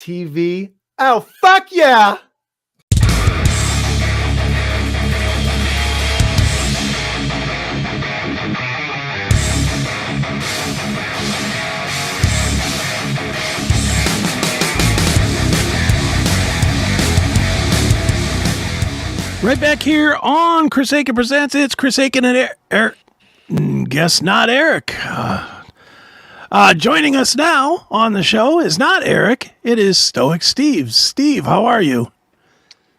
TV. Oh, fuck yeah! Right back here on CHRIS Akin Presents. It's CHRIS Akin and Erik. Guess not Erik. Joining us now on the show is not Erik. It is Stoic Steve. Steve, how are you?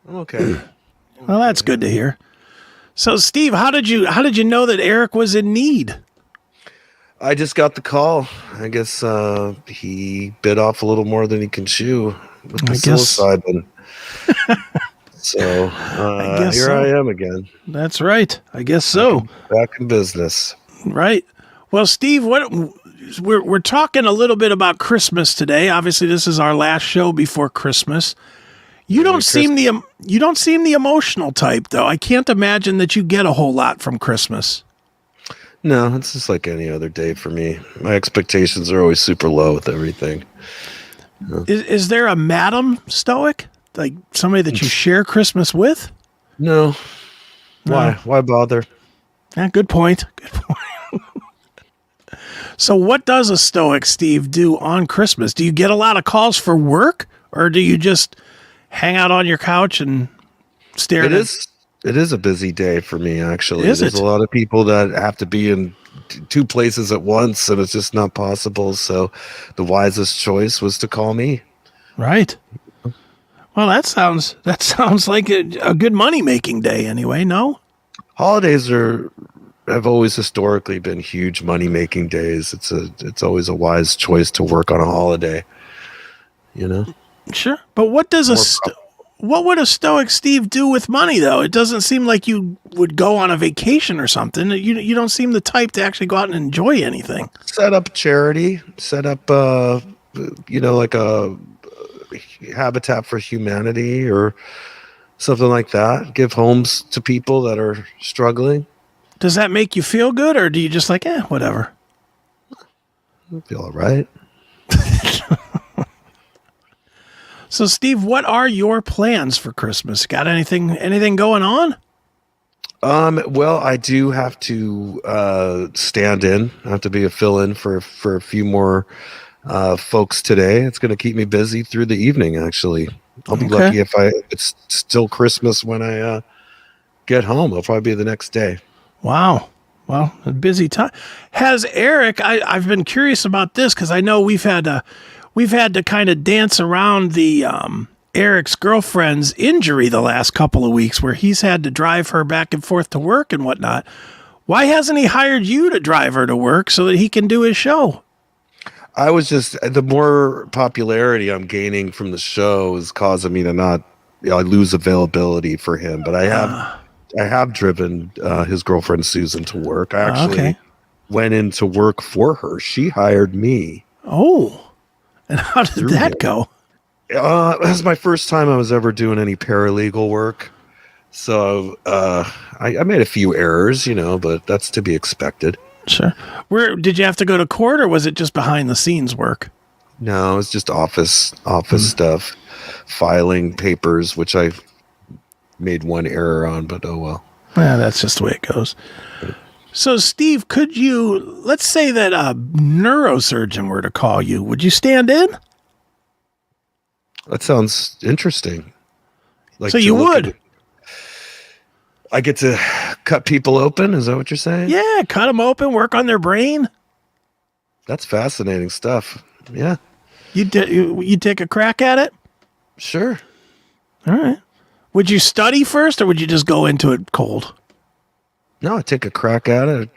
I'm okay. Well, that's good to hear. So, Steve, how did you know that Erik was in need? I just got the call. I guess he bit off a little more than he can chew with the psilocybin. So here I am again. That's right. I guess so. Back in business. Right. Well, Steve, we're talking a little bit about Christmas today. Obviously, this is our last show before Christmas. You don't seem the emotional type, though. I can't imagine that you get a whole lot from Christmas. No, it's just like any other day for me. My expectations are always super low with everything. Is there a Madam Stoic? Like somebody that you share Christmas with? No. Why? Why bother? Yeah, good point. Good point. So what does a Stoic Steve do on Christmas? Do you get a lot of calls for work, or do you just hang out on your couch and stare at it? It is a busy day for me, actually. There's a lot of people that have to be in two places at once, and it's just not possible. So the wisest choice was to call me. Right. Well, that sounds like a good money-making day anyway, no? Holidays have always historically been huge money-making days. It's always a wise choice to work on a holiday, you know? Sure. But what would a Stoic Steve do with money, though? It doesn't seem like you would go on a vacation or something. You don't seem the type to actually go out and enjoy anything. Set up charity, set up, like a Habitat for Humanity or something like that. Give homes to people that are struggling. Does that make you feel good, or do you just like, whatever? I feel all right. So, Steve, what are your plans for Christmas? Got anything going on? Well, I do have to stand in. I have to be a fill-in for a few more folks today. It's going to keep me busy through the evening, actually. I'll be lucky if it's still Christmas when I get home. It'll probably be the next day. Wow. Well, a busy time. Has Erik, I've been curious about this because I know we've had to kind of dance around the Erik's girlfriend's injury the last couple of weeks where he's had to drive her back and forth to work and whatnot. Why hasn't he hired you to drive her to work so that he can do his show? I was just, the more popularity I'm gaining from the show is causing me to not, I lose availability for him. But I have driven his girlfriend Susan to work. I actually went into work for her. She hired me. Oh, and how did that go? It was my first time I was ever doing any paralegal work. So I made a few errors, but that's to be expected. Sure. Where did you have to go to court, or was it just behind the scenes work? No, it's just office stuff, filing papers, which I made one error on, but oh well. Yeah, that's just the way it goes. So, Steve, let's say that a neurosurgeon were to call you, would you stand in? That sounds interesting. So you would? I get to cut people open? Is that what you're saying? Yeah, cut them open, work on their brain. That's fascinating stuff. Yeah. You take a crack at it? Sure. All right. Would you study first, or would you just go into it cold? No, I take a crack at it.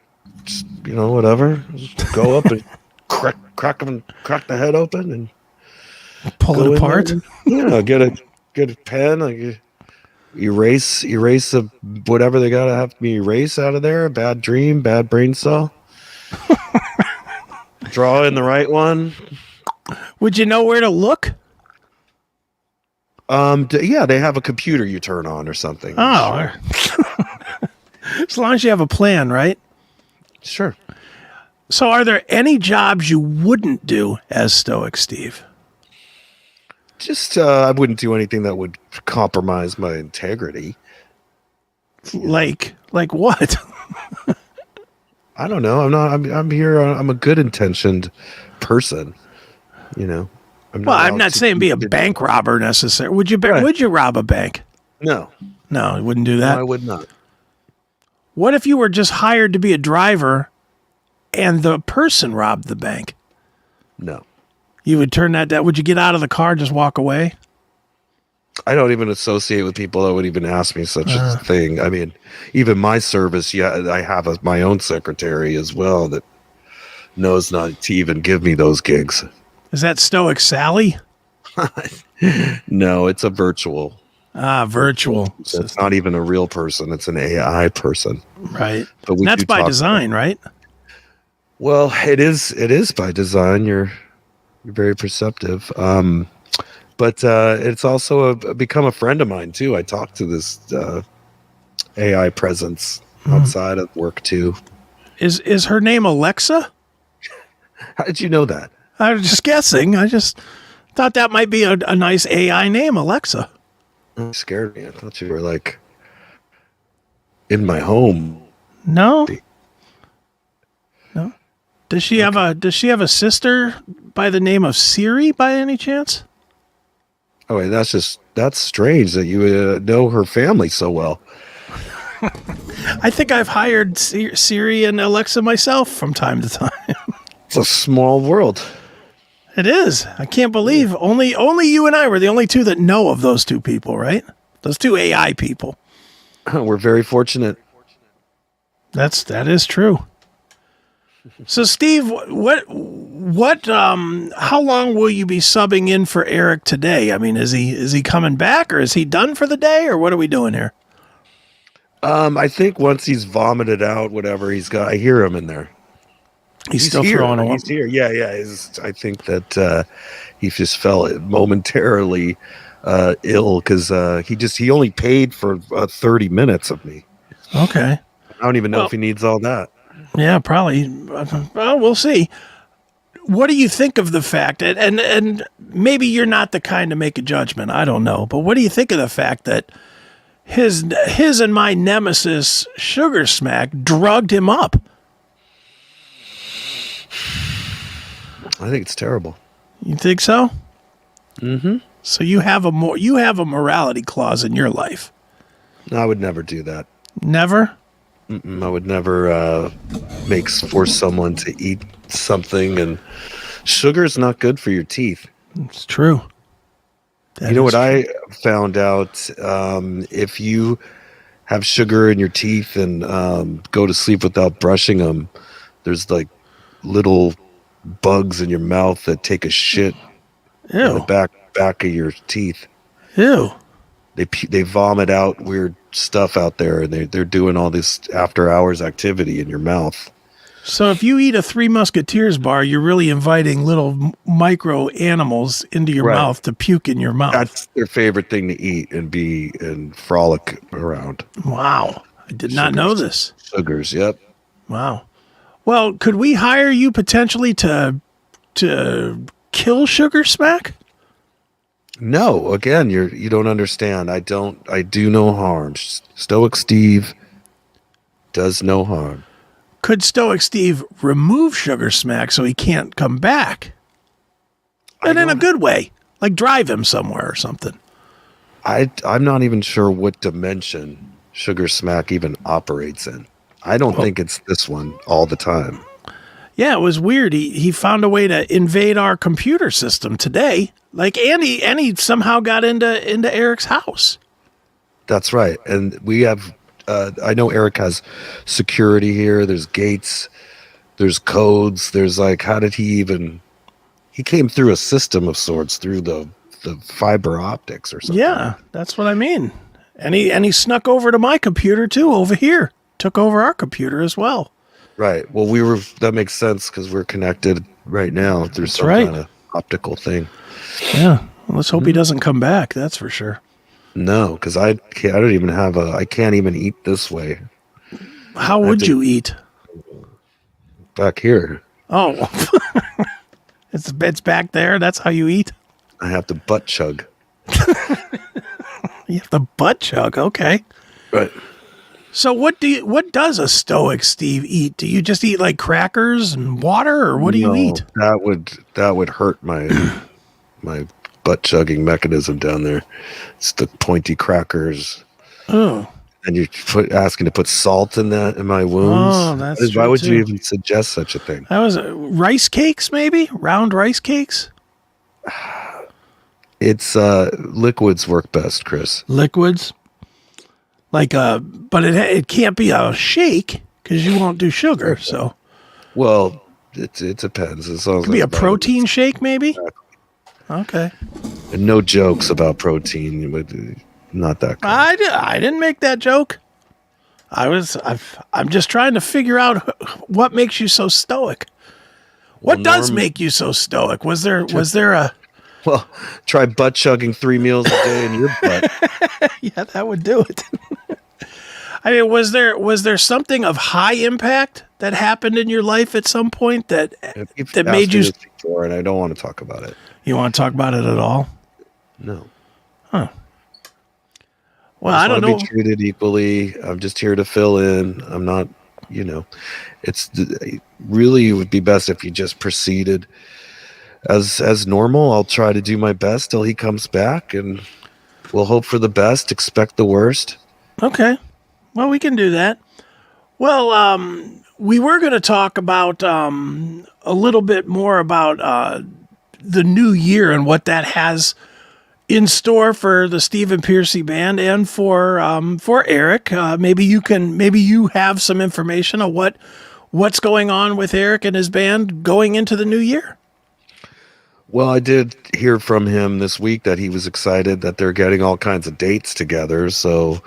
Just, whatever. Just go up and crack the head open and pull it apart. Get a pen. Like, erase whatever they gotta have me erase out of there. Bad dream, bad brain cell. Draw in the right one. Would you know where to look? Yeah, they have a computer you turn on or something. Oh, sure. As long as you have a plan, right? Sure. So are there any jobs you wouldn't do as Stoic Steve? Just I wouldn't do anything that would compromise my integrity. Like what? I don't know. I'm not. I'm here. I'm a good intentioned person. You know. I'm Well, not I'm out not to saying be a be bank robber necessarily. Would you? Right. Would you rob a bank? No. No, you wouldn't do No, that. I would not. What if you were just hired to be a driver, and the person robbed the bank? No. You would turn that down. Would you get out of the car and just walk away? I don't even associate with people that would even ask me such a thing. I mean, even my service, yeah, I have my own secretary as well that knows not to even give me those gigs. Is that Stoic Sally? No, it's a virtual. Virtual. So it's not even a real person. It's an AI person. Right. But And that's by design, right? Well, it is. It is by design. You're very perceptive. But it's also become a friend of mine too. I talked to this AI presence outside of work too. Is her name Alexa? How did you know that? I was just guessing. I just thought that might be a nice AI name, Alexa. It scared me. I thought you were like in my home. No. No. Does she have a sister by the name of Siri by any chance? Oh, wait, that's strange that you know her family so well. I think I've hired Siri and Alexa myself from time to time. It's a small world. It is. I can't believe only you and I were the only two that know of those two people, right? Those two AI people. We're very fortunate. That is true. So Steve, how long will you be subbing in for Erik today? I mean, is he coming back, or is he done for the day, or what are we doing here? I think once he's vomited out whatever he's got, I hear him in there. He's still here. throwing He's here. Yeah. I think that he just felt momentarily ill because he only paid for 30 minutes of me. Okay. I don't even know if he needs all that. Yeah, probably. Well, we'll see. What do you think of the fact, and maybe you're not the kind to make a judgment, I don't know, but what do you think of the fact that his and my nemesis, Sugarsmack, drugged him up? I think it's terrible. You think so? Mm-hmm. So you have a morality clause in your life. No, I would never do that. Never? I would never force someone to eat something, and sugar is not good for your teeth. It's true. You know what I found out? If you have sugar in your teeth and go to sleep without brushing them, there's like little bugs in your mouth that take a shit in the back of your teeth. Ew. They vomit out weird stuff out there, and they're doing all this after hours activity in your mouth. So if you eat a Three Musketeers bar, you're really inviting little micro animals into your mouth to puke in your mouth. That's their favorite thing to eat and frolic around. Wow. I did not know this. Sugars, yep. Wow. Well, could we hire you potentially to kill Sugarsmack? No, again, you don't understand. I do no harm. Stoic Steve does no harm. Could Stoic Steve remove Sugarsmack so he can't come back? And in a good way, like drive him somewhere or something. I'm not even sure what dimension Sugarsmack even operates in. I don't think it's this one all the time. Yeah, it was weird. He found a way to invade our computer system today. Like Andy somehow got into Erik's house. That's right. And we have I know Erik has security here. There's gates. There's codes. There's like, how did he came through a system of sorts through the fiber optics or something. Yeah, that's what I mean. And he snuck over to my computer too over here. Took over our computer as well. Right. Well, that makes sense because we're connected right now through some kind of optical thing. Yeah. Well, let's hope he doesn't come back. That's for sure. No, because I can't even eat this way. How would you eat? Back here. Oh, it's back there. That's how you eat. I have to butt chug. You have the butt chug. Okay. Right. So what does a Stoic Steve eat? Do you just eat like crackers and water, or what do you No, eat? that would hurt my butt chugging mechanism down there. It's the pointy crackers, Oh, and you're asking to put salt in that in my wounds. oh, that's Why true would you too. even suggest such a thing? That was rice cakes, maybe round rice cakes. It's liquids work best, Chris. Liquids, like but it can't be a shake because you won't do sugar. So Well, it depends. As long as it could be a it's protein shake, maybe. Okay, and no jokes about protein, but not that kind. I didn't make that joke. I'm just trying to figure out what makes you so stoic. What Well, does make you so stoic? Was there a Well, try butt chugging 3 meals a day in your butt. yeah, that would do it. I mean, was there something of high impact that happened in your life at some point that You've that asked made me you this before, and I don't want to talk about it. you want to talk about it at all? No. Well, I I just don't want know. to be treated equally. I'm just here to fill in. I'm not, really it would be best if you just proceeded as normal. I'll try to do my best till he comes back, and we'll hope for the best, expect the worst. Okay. Well, we can do that. Well, we were going to talk about a little bit more about the new year and what that has in store for the Stephen Pearcy band and for Erik. Maybe you have some information on what's going on with Erik and his band going into the new year. Well, I did hear from him this week that he was excited that they're getting all kinds of dates together. So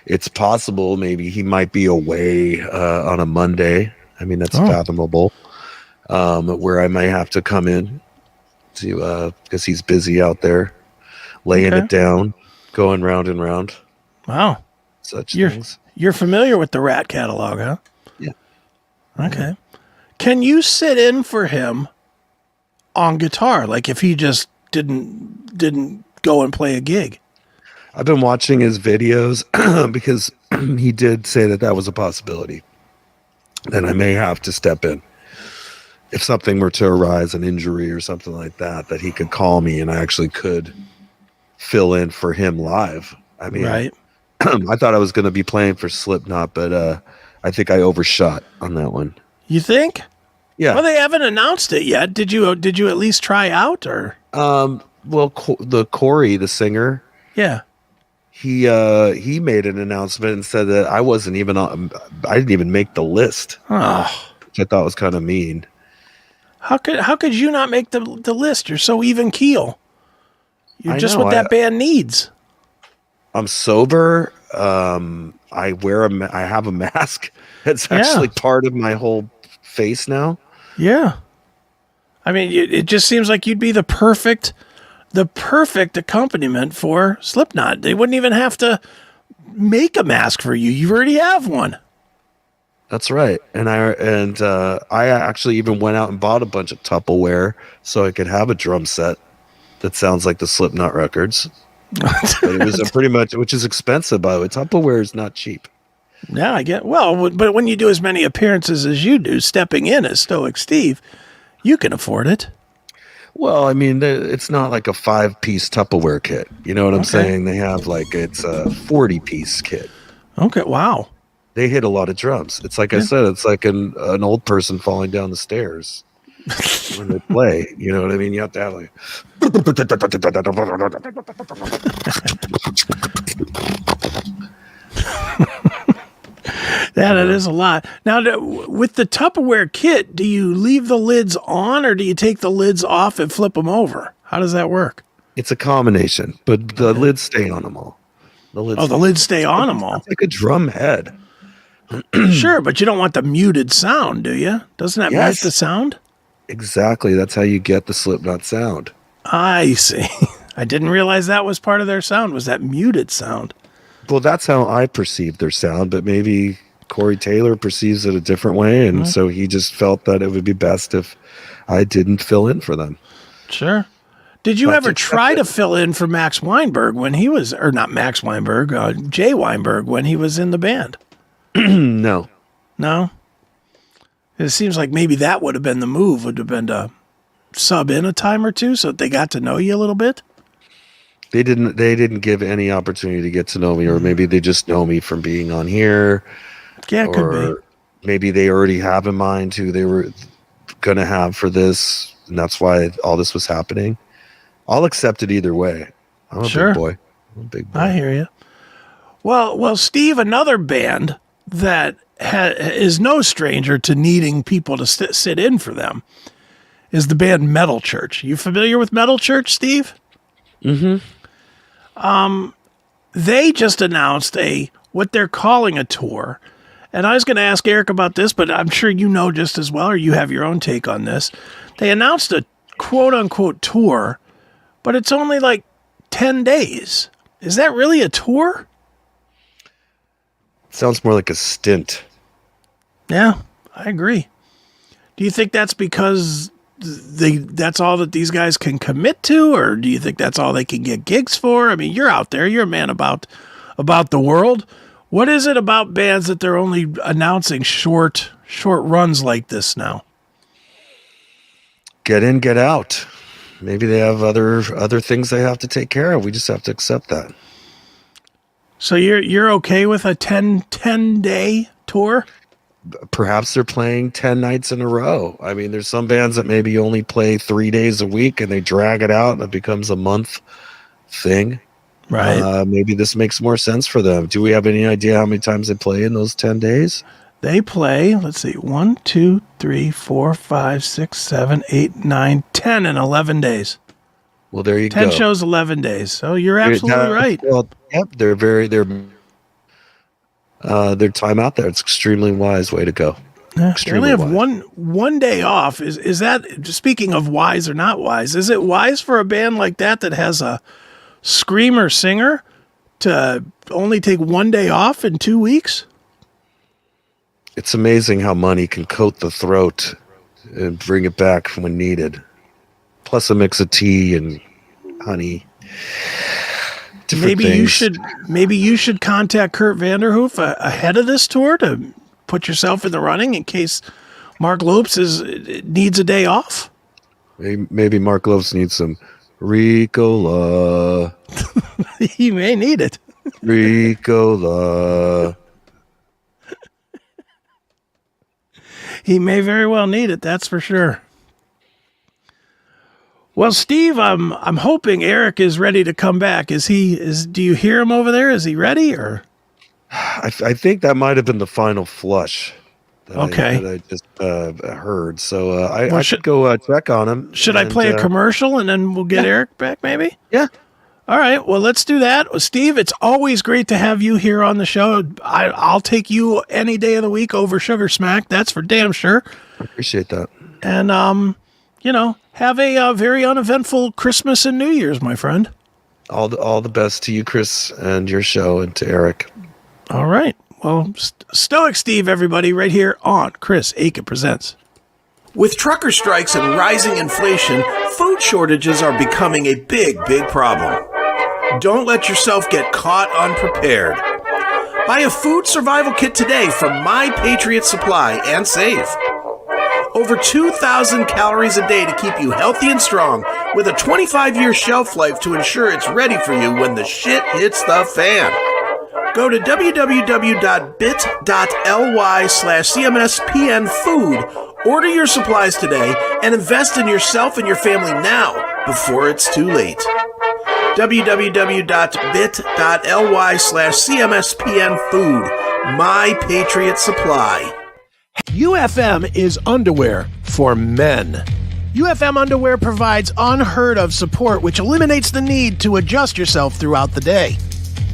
it's possible maybe he might be away on a Monday. I mean, that's fathomable. Where I might have to come in to because he's busy out there laying it down, going round and round. Wow. Such You're things. you're familiar with the Rat catalog, huh? Yeah. Okay. Can you sit in for him on guitar, like if he just didn't go and play a gig? I've been watching his videos because he did say that was a possibility. And I may have to step in. If something were to arise, an injury or something like that he could call me and I actually could fill in for him live. I mean, Right. I thought I was going to be playing for Slipknot, but I think I overshot on that one. You think? Yeah. Well, they haven't announced it yet. Did you at least try out or? Well, the Corey, the singer, Yeah. he made an announcement and said that I wasn't even on. I didn't even make the list, Oh. which I thought was kind of mean. How could you not make the list? You're so even keel. You're I just know, what that band needs. I'm sober. I have a mask. It's actually part of my whole face now. Yeah. I mean, it just seems like you'd be the perfect accompaniment for Slipknot. They wouldn't even have to make a mask for you. You already have one. That's right. And I actually even went out and bought a bunch of Tupperware so I could have a drum set that sounds like the Slipknot records. But it was pretty much, which is expensive, by the way. Tupperware is not cheap. Yeah, I get. Well, but when you do as many appearances as you do, stepping in as Stoic Steve, you can afford it. Well, I mean, it's not like a 5-piece Tupperware kit. You know what I'm saying? They have it's a 40-piece kit. Okay, wow. They hit a lot of drums. It's like I said, it's like an old person falling down the stairs when they play. You know what I mean? You have to have like. That is a lot. Now, with the Tupperware kit, do you leave the lids on or do you take the lids off and flip them over? How does that work? It's a combination, but the lids stay on them all. The lids stay on them all. It's like a drum head. Sure, but you don't want the muted sound, do you? Doesn't that mute the sound? Exactly. That's how you get the Slipknot sound. I see. I didn't realize that was part of their sound, was that muted sound. Well, that's how I perceive their sound, but maybe Corey Taylor perceives it a different way, and so he just felt that it would be best if I didn't fill in for them. Sure. Did you ever try to fill in for Max Weinberg when he was, or not Max Weinberg, Jay Weinberg when he was in the band? No. No? It seems like maybe that would have been the move, would have been to sub in a time or two so that they got to know you a little bit. They didn't give any opportunity to get to know me, or maybe they just know me from being on here. Yeah, it could be. Maybe they already have in mind who they were going to have for this, and that's why all this was happening. I'll accept it either way. I'm a big boy. I hear you. Well, Steve, another band that is no stranger to needing people to sit in for them is the band Metal Church. You familiar with Metal Church, Steve? Mm-hmm. They just announced what they're calling a tour. And I was going to ask Erik about this, but I'm sure you know just as well, or you have your own take on this. They announced a quote-unquote tour, but it's only like 10 days. Is that really a tour? Sounds more like a stint. Yeah, I agree. Do you think that's because that's all that these guys can commit to, or do you think that's all they can get gigs for? I mean, you're out there. You're a man about the world. What is it about bands that they're only announcing short runs like this now? Get in, get out. Maybe they have other things they have to take care of. We just have to accept that. So you're okay with a 10-day tour? Perhaps they're playing 10 nights in a row. I mean, there's some bands that maybe only play 3 days a week and they drag it out and it becomes a month thing. Right. Maybe this makes more sense for them. Do we have any idea how many times they play in those 10 days? They play, let's see, 1, 2, 3, 4, 5, 6, 7, 8, 9, 10 in 11 days. Well, there you 10 go. 10 shows, 11 days. So you're absolutely right. Well, yep, their time out there. It's extremely wise way to go. They only have one day off. Is that, speaking of wise or not wise, is it wise for a band like that has a screamer singer to only take 1 day off in 2 weeks? It's amazing how money can coat the throat and bring it back when needed. Plus a mix of tea and honey. Maybe you should contact Kurt Vanderhoof ahead of this tour to put yourself in the running in case Mark Lopes needs a day off. Maybe Mark Lopes needs some Ricola. He may need it. Ricola. He may very well need it, that's for sure. Well, Steve, I'm hoping Erik is ready to come back. Do you hear him over there? Is he ready, or? I think that might have been the final flush. That I just heard. So I should go check on him. Should I play a commercial and then we'll get Erik back, maybe? Yeah. All right. Well, let's do that. Well, Steve, it's always great to have you here on the show. I'll take you any day of the week over Sugarsmack. That's for damn sure. I appreciate that. And, have a very uneventful Christmas and New Year's, my friend. All the best to you, Chris, and your show, and to Erik. All right. Well, Stoic Steve, everybody, right here on CHRIS Akin Presents. With trucker strikes and rising inflation, food shortages are becoming a big problem. Don't let yourself get caught unprepared. Buy a food survival kit today from My Patriot Supply and save. Over 2,000 calories a day to keep you healthy and strong, with a 25-year shelf life to ensure it's ready for you when the shit hits the fan. Go to www.bit.ly/CMSPNfood, order your supplies today, and invest in yourself and your family now, before it's too late. www.bit.ly/CMSPNfood, My Patriot Supply. UFM is underwear for men. UFM underwear provides unheard of support, which eliminates the need to adjust yourself throughout the day.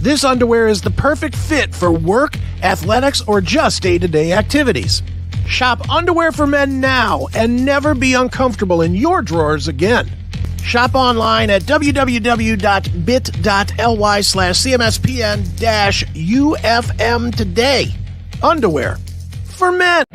This underwear is the perfect fit for work, athletics, or just day-to-day activities. Shop underwear for men now and never be uncomfortable in your drawers again. Shop online at www.bit.ly/CMSPN-UFM today. Underwear for men.